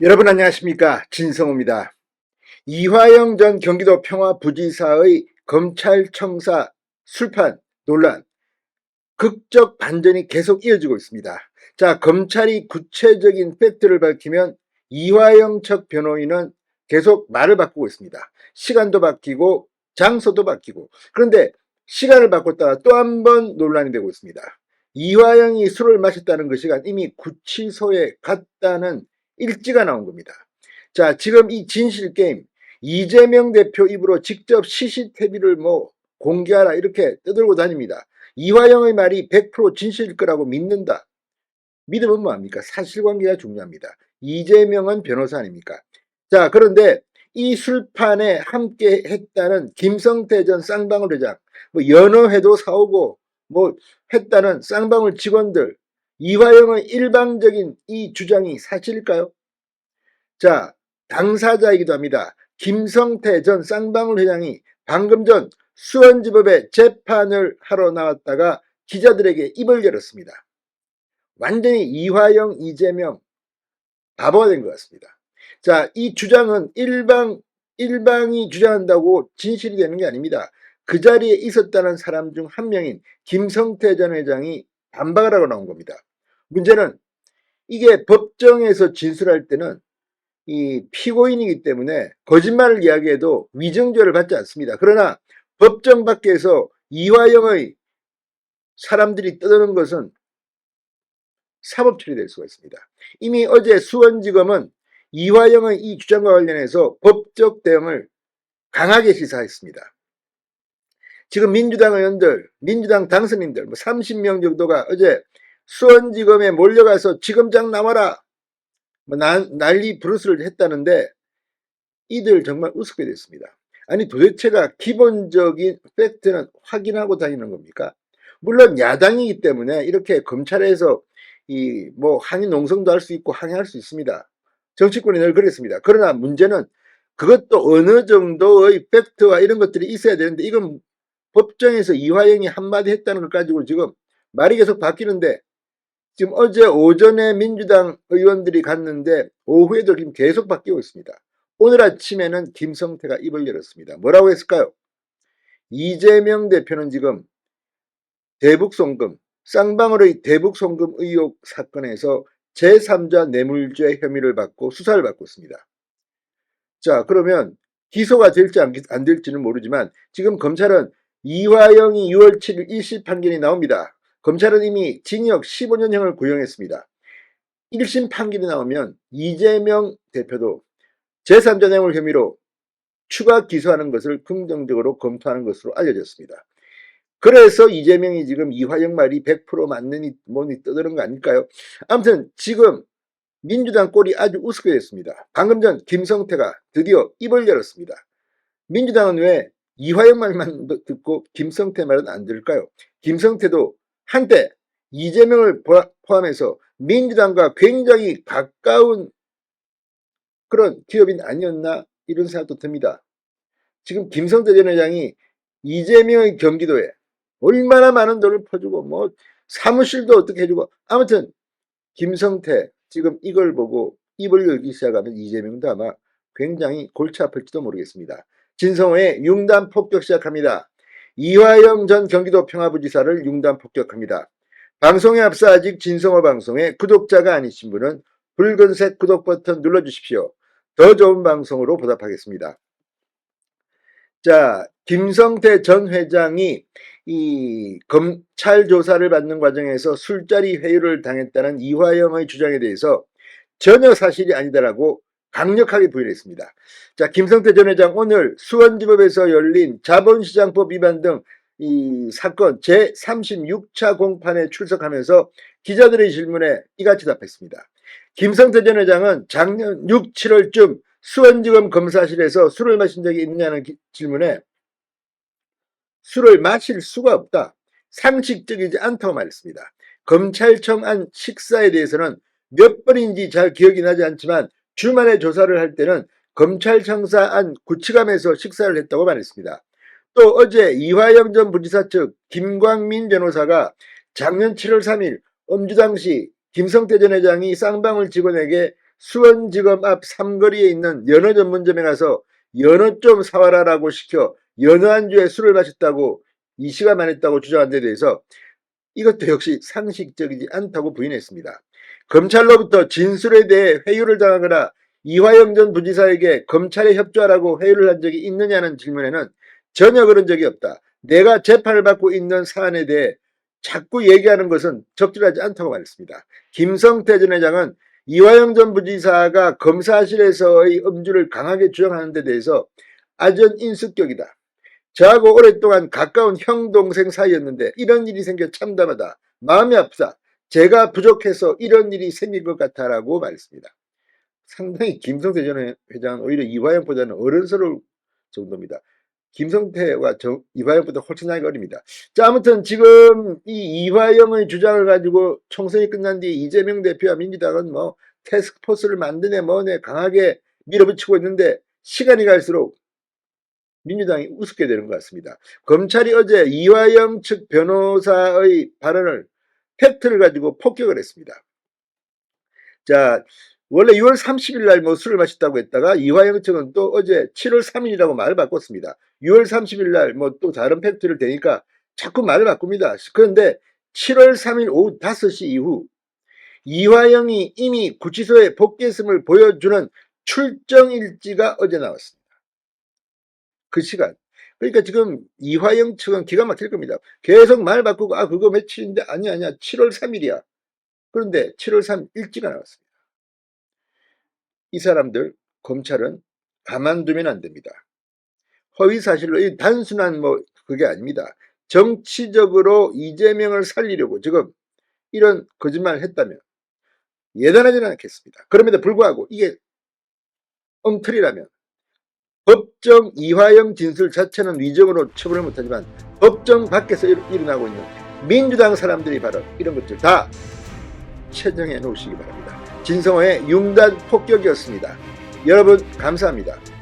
여러분 안녕하십니까, 진성호입니다. 이화영 전 경기도 평화부지사의 검찰청사 술판 논란, 극적 반전이 계속 이어지고 있습니다. 자, 검찰이 구체적인 팩트를 밝히면 이화영 측 변호인은 계속 말을 바꾸고 있습니다. 시간도 바뀌고 장소도 바뀌고. 그런데 시간을 바꿨다가 또 한 번 논란이 되고 있습니다. 이화영이 술을 마셨다는 그 시간, 이미 구치소에 갔다는 일지가 나온 겁니다. 자, 지금 이 진실 게임, 이재명 대표 입으로 직접 CCTV를 공개하라 이렇게 떠들고 다닙니다. 이화영의 말이 100% 진실일 거라고 믿는다. 믿으면 뭐합니까? 사실관계가 중요합니다. 이재명은 변호사 아닙니까? 자, 그런데 이 술판에 함께 했다는 김성태 전 쌍방울 회장, 연어회도 사오고 했다는 쌍방울 직원들, 이화영의 일방적인 이 주장이 사실일까요? 자, 당사자이기도 합니다. 김성태 전 쌍방울 회장이 방금 전 수원지법에 재판을 하러 나왔다가 기자들에게 입을 열었습니다. 완전히 이화영, 이재명 바보가 된 것 같습니다. 자, 이 주장은 일방이 주장한다고 진실이 되는 게 아닙니다. 그 자리에 있었다는 사람 중 한 명인 김성태 전 회장이 반박을 하고 나온 겁니다. 문제는 이게 법정에서 진술할 때는 이 피고인이기 때문에 거짓말을 이야기해도 위증죄를 받지 않습니다. 그러나 법정 밖에서 이화영의 사람들이 떠드는 것은 사법 처리될 수가 있습니다. 이미 어제 수원지검은 이화영의 이 주장과 관련해서 법적 대응을 강하게 시사했습니다. 지금 민주당 의원들, 민주당 당선인들 30명 정도가 어제 수원지검에 몰려가서 지검장 나와라 난리 브루스를 했다는데 이들 정말 우습게 됐습니다. 아니 도대체가 기본적인 팩트는 확인하고 다니는 겁니까? 물론 야당이기 때문에 이렇게 검찰에서 항의 농성도 할 수 있고 항의할 수 있습니다. 정치권이 늘 그랬습니다. 그러나 문제는 그것도 어느 정도의 팩트와 이런 것들이 있어야 되는데 이건 법정에서 이화영이 한마디 했다는 걸 가지고 지금 말이 계속 바뀌는데 지금 어제 오전에 민주당 의원들이 갔는데 오후에도 지금 계속 바뀌고 있습니다. 오늘 아침에는 김성태가 입을 열었습니다. 뭐라고 했을까요? 이재명 대표는 지금 대북송금, 쌍방울의 대북송금 의혹 사건에서 제3자 뇌물죄 혐의를 받고 수사를 받고 있습니다. 자, 그러면 기소가 될지 안 될지는 모르지만 지금 검찰은 이화영이 6월 7일 1심 판결이 나옵니다. 검찰은 이미 징역 15년형을 구형했습니다. 1심 판결이 나오면 이재명 대표도 제3자 뇌물 혐의로 추가 기소하는 것을 긍정적으로 검토하는 것으로 알려졌습니다. 그래서 이재명이 지금 이화영 말이 100% 맞느니 뭐니 떠드는 거 아닐까요? 아무튼 지금 민주당 꼴이 아주 우습게 됐습니다. 방금 전 김성태가 드디어 입을 열었습니다. 민주당은 왜 이화영 말만 듣고 김성태 말은 안 들을까요? 김성태도 한때 이재명을 포함해서 민주당과 굉장히 가까운 그런 기업인 아니었나 이런 생각도 듭니다. 지금 김성태 전 회장이 이재명의 경기도에 얼마나 많은 돈을 퍼주고 사무실도 어떻게 해주고 아무튼 김성태 지금 이걸 보고 입을 열기 시작하면 이재명도 아마 굉장히 골치 아플지도 모르겠습니다. 진성호의 융단 폭격 시작합니다. 이화영 전 경기도 평화부지사를 융단 폭격합니다. 방송에 앞서 아직 진성호 방송에 구독자가 아니신 분은 붉은색 구독 버튼 눌러주십시오. 더 좋은 방송으로 보답하겠습니다. 자, 김성태 전 회장이 이 검찰 조사를 받는 과정에서 술자리 회유를 당했다는 이화영의 주장에 대해서 전혀 사실이 아니다라고 강력하게 부인했습니다. 자, 김성태 전 회장 오늘 수원지법에서 열린 자본시장법 위반 등 이 사건 제36차 공판에 출석하면서 기자들의 질문에 이같이 답했습니다. 김성태 전 회장은 작년 6, 7월쯤 수원지검 검사실에서 술을 마신 적이 있느냐는 질문에 술을 마실 수가 없다. 상식적이지 않다고 말했습니다. 검찰청 안 식사에 대해서는 몇 번인지 잘 기억이 나지 않지만 주말에 조사를 할 때는 검찰청사 안 구치감에서 식사를 했다고 말했습니다. 또 어제 이화영 전 부지사 측 김광민 변호사가 작년 7월 3일 엄주 당시 김성태 전 회장이 쌍방울 직원에게 수원지검 앞 삼거리에 있는 연어 전문점에 가서 연어 좀 사와라라고 시켜 연어 안주에 술을 마셨다고 이씨가 말했다고 주장한 데 대해서 이것도 역시 상식적이지 않다고 부인했습니다. 검찰로부터 진술에 대해 회유를 당하거나 이화영 전 부지사에게 검찰에 협조하라고 회유를 한 적이 있느냐는 질문에는 전혀 그런 적이 없다. 내가 재판을 받고 있는 사안에 대해 자꾸 얘기하는 것은 적절하지 않다고 말했습니다. 김성태 전 회장은 이화영 전 부지사가 검사실에서의 음주를 강하게 주장하는 데 대해서 아전 인수격이다. 저하고 오랫동안 가까운 형 동생 사이였는데 이런 일이 생겨 참담하다. 마음이 아프다. 제가 부족해서 이런 일이 생긴 것 같아라고 말했습니다. 상당히 김성태 전 회장은 오히려 이화영보다는 어른스러울 정도입니다. 김성태와 이화영보다 훨씬 나이가 어립니다. 자, 아무튼 지금 이 이화영의 주장을 가지고 총선이 끝난 뒤 이재명 대표와 민주당은 뭐 태스크포스를 만드네 뭐네 강하게 밀어붙이고 있는데 시간이 갈수록 민주당이 우습게 되는 것 같습니다. 검찰이 어제 이화영 측 변호사의 발언을 팩트를 가지고 폭격을 했습니다. 자, 원래 6월 30일 날 뭐 술을 마셨다고 했다가 이화영 측은 또 어제 7월 3일이라고 말을 바꿨습니다. 6월 30일 날 뭐 또 다른 팩트를 대니까 자꾸 말을 바꿉니다. 그런데 7월 3일 오후 5시 이후 이화영이 이미 구치소에 복귀했음을 보여주는 출정 일지가 어제 나왔습니다. 그 시간. 그러니까 지금 이화영 측은 기가 막힐 겁니다. 계속 말 바꾸고 그거 며칠인데 아니야 7월 3일이야. 그런데 7월 3일 일지가 나왔습니다. 이 사람들 검찰은 가만두면 안 됩니다. 허위사실로 이 단순한 뭐 그게 아닙니다. 정치적으로 이재명을 살리려고 지금 이런 거짓말을 했다면 예단하지는 않겠습니다. 그럼에도 불구하고 이게 엉터리라면 법정 이화영 진술 자체는 위정으로 처벌을 못하지만 법정 밖에서 일어나고 있는 민주당 사람들이 바로 이런 것들 다 체정해 놓으시기 바랍니다. 진성호의 융단 폭격이었습니다. 여러분 감사합니다.